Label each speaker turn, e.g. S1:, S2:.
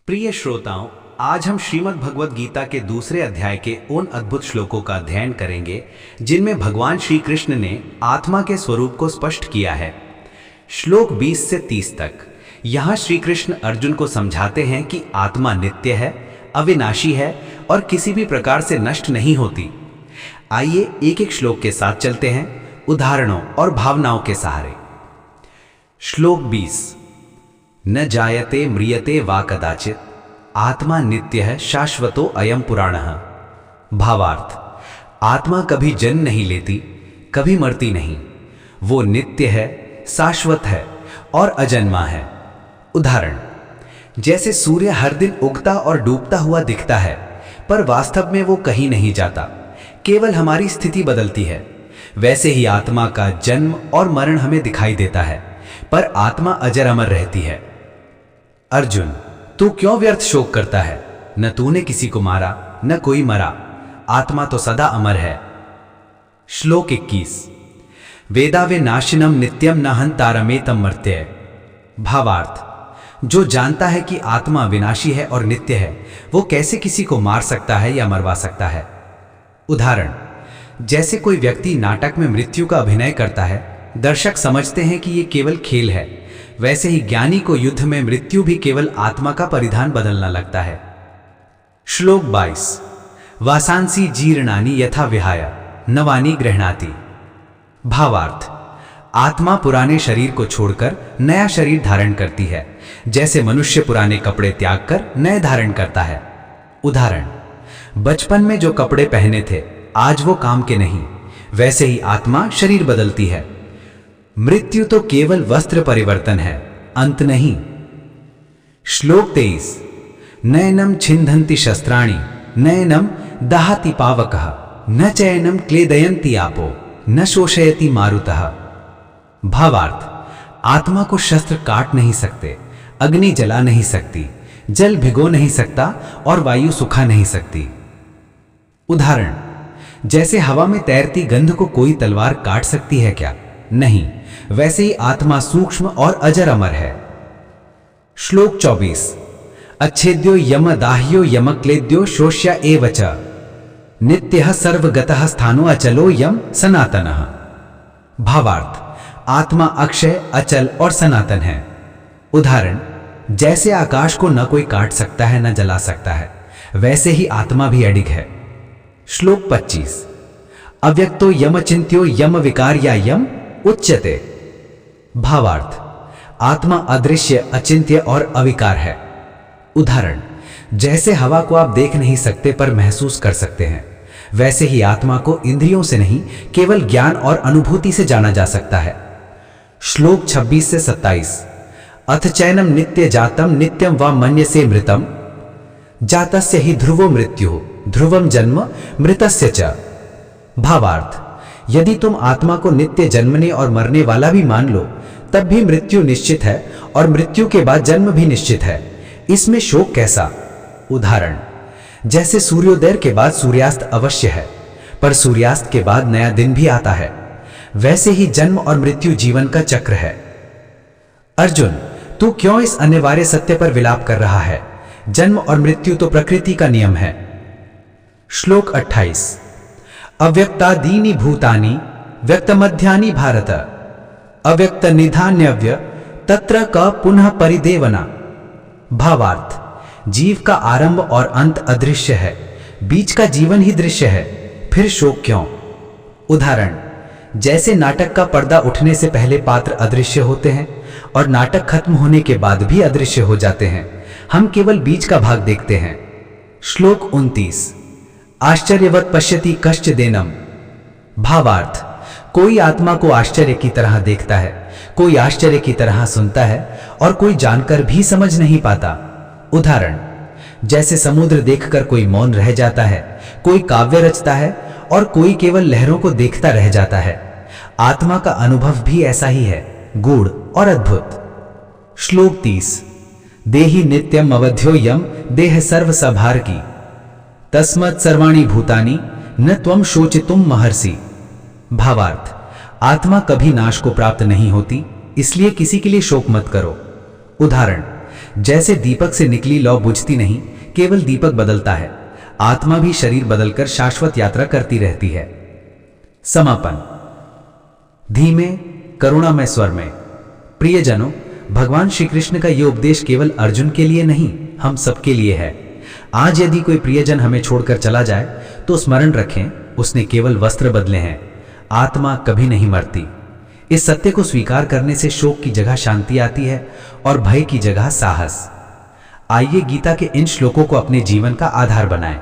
S1: प्रिय श्रोताओं, आज हम श्रीमद् भगवद गीता के दूसरे अध्याय के उन अद्भुत श्लोकों का अध्ययन करेंगे जिनमें भगवान श्री कृष्ण ने आत्मा के स्वरूप को स्पष्ट किया है। श्लोक 20 से 30 तक यहाँ श्री कृष्ण अर्जुन को समझाते हैं कि आत्मा नित्य है, अविनाशी है और किसी भी प्रकार से नष्ट नहीं होती। आइए एक एक श्लोक के साथ चलते हैं, उदाहरणों और भावनाओं के सहारे। श्लोक 20। न जायते म्रियते वा कदाचित आत्मा नित्य है शाश्वतो अयम पुराणः। भावार्थ, आत्मा कभी जन्म नहीं लेती, कभी मरती नहीं, वो नित्य है, शाश्वत है और अजन्मा है। उदाहरण, जैसे सूर्य हर दिन उगता और डूबता हुआ दिखता है, पर वास्तव में वो कहीं नहीं जाता, केवल हमारी स्थिति बदलती है। वैसे ही आत्मा का जन्म और मरण हमें दिखाई देता है, पर आत्मा अजर अमर रहती है। अर्जुन, तू क्यों व्यर्थ शोक करता है? न तूने किसी को मारा, न कोई मरा, आत्मा तो सदा अमर है। श्लोक 21। वेदा वे नाशिनम नित्यम न हंतारमेतम मर्त्य। भावार्थ, जो जानता है कि आत्मा विनाशी है और नित्य है, वो कैसे किसी को मार सकता है या मरवा सकता है। उदाहरण, जैसे कोई व्यक्ति नाटक में मृत्यु का अभिनय करता है, दर्शक समझते हैं कि ये केवल खेल है, वैसे ही ज्ञानी को युद्ध में मृत्यु भी केवल आत्मा का परिधान बदलना लगता है। श्लोक 22। वासांसी जीर्णानि यथा विहाय नवानि गृह्णाति। भावार्थ, आत्मा पुराने शरीर को छोड़कर नया शरीर धारण करती है, जैसे मनुष्य पुराने कपड़े त्याग कर नए धारण करता है। उदाहरण, बचपन में जो कपड़े पहने थे आज वो काम के नहीं, वैसे ही आत्मा शरीर बदलती है। मृत्यु तो केवल वस्त्र परिवर्तन है, अंत नहीं। श्लोक 23। नयनम छिंदन्ति शस्त्राणि नयनम दहति पावकः न चैनम क्लेदयन्ति आपो न शोषयति मारुतः। भावार्थ, आत्मा को शस्त्र काट नहीं सकते, अग्नि जला नहीं सकती, जल भिगो नहीं सकता और वायु सुखा नहीं सकती। उदाहरण, जैसे हवा में तैरती गंध को कोई तलवार काट सकती है क्या? नहीं, वैसे ही आत्मा सूक्ष्म और अजर अमर है। श्लोक 24। अच्छेद्यो यम दाह्यो यम क्लेद्यो शोष्य एव च नित्यः सर्वगतः स्थानो अचलो यम सनातनः। भावार्थ, आत्मा अक्षय, अचल और सनातन है। उदाहरण, जैसे आकाश को न कोई काट सकता है न जला सकता है, वैसे ही आत्मा भी अडिग है। श्लोक 25। अव्यक्तो यम चिंत्यो यम विकार्या यम उच्यते। भावार्थ, आत्मा अदृश्य, अचिंत्य और अविकार है। उदाहरण, जैसे हवा को आप देख नहीं सकते पर महसूस कर सकते हैं, वैसे ही आत्मा को इंद्रियों से नहीं केवल ज्ञान और अनुभूति से जाना जा सकता है। श्लोक 26 से 27। अथ चैनम नित्य जातम नित्यम वा मन्यसे मृतम जातस्य हि ध्रुवो मृत्यु ध्रुवम जन्म मृतस्य च। भावार्थ, यदि तुम आत्मा को नित्य जन्मने और मरने वाला भी मान लो, तब भी मृत्यु निश्चित है और मृत्यु के बाद जन्म भी निश्चित है, इसमें शोक कैसा? उदाहरण, जैसे सूर्योदय के बाद सूर्यास्त अवश्य है, पर सूर्यास्त के बाद नया दिन भी आता है, वैसे ही जन्म और मृत्यु जीवन का चक्र है। अर्जुन, तू क्यों इस अनिवार्य सत्य पर विलाप कर रहा है? जन्म और मृत्यु तो प्रकृति का नियम है। श्लोक 28। अव्यक्तादीनि भूतानि व्यक्तमध्यानि भारत अव्यक्त निधान्यव्य तत्र क पुनः परिदेवना। भावार्थ, जीव का आरंभ और अंत अदृश्य है, बीच का जीवन ही दृश्य है, फिर शोक क्यों? उदाहरण, जैसे नाटक का पर्दा उठने से पहले पात्र अदृश्य होते हैं और नाटक खत्म होने के बाद भी अदृश्य हो जाते हैं, हम केवल बीच का भाग देखते हैं। श्लोक 29। आश्चर्यवत पश्यति कश्चिदेनम। भावार्थ, कोई आत्मा को आश्चर्य की तरह देखता है, कोई आश्चर्य की तरह सुनता है और कोई जानकर भी समझ नहीं पाता। उदाहरण, जैसे समुद्र देखकर कोई मौन रह जाता है, कोई काव्य रचता है और कोई केवल लहरों को देखता रह जाता है। आत्मा का अनुभव भी ऐसा ही है, गूढ़ और अद्भुत। श्लोक 30। देहि नित्यम अवध्यो यम देह सर्व सभार की तस्मत् सर्वाणि भूतानि न त्वं शोचितुम महर्षि। भावार्थ, आत्मा कभी नाश को प्राप्त नहीं होती, इसलिए किसी के लिए शोक मत करो। उदाहरण, जैसे दीपक से निकली लौ बुझती नहीं, केवल दीपक बदलता है। आत्मा भी शरीर बदलकर शाश्वत यात्रा करती रहती है। समापन। धीमे करुणामय स्वर में, प्रियजनों, भगवान श्री कृष्ण का यह उपदेश केवल अर्जुन के लिए नहीं, हम सबके लिए है। आज यदि कोई प्रियजन हमें छोड़कर चला जाए तो स्मरण रखें, उसने केवल वस्त्र बदले हैं, आत्मा कभी नहीं मरती। इस सत्य को स्वीकार करने से शोक की जगह शांति आती है और भय की जगह साहस। आइए गीता के इन श्लोकों को अपने जीवन का आधार बनाएं।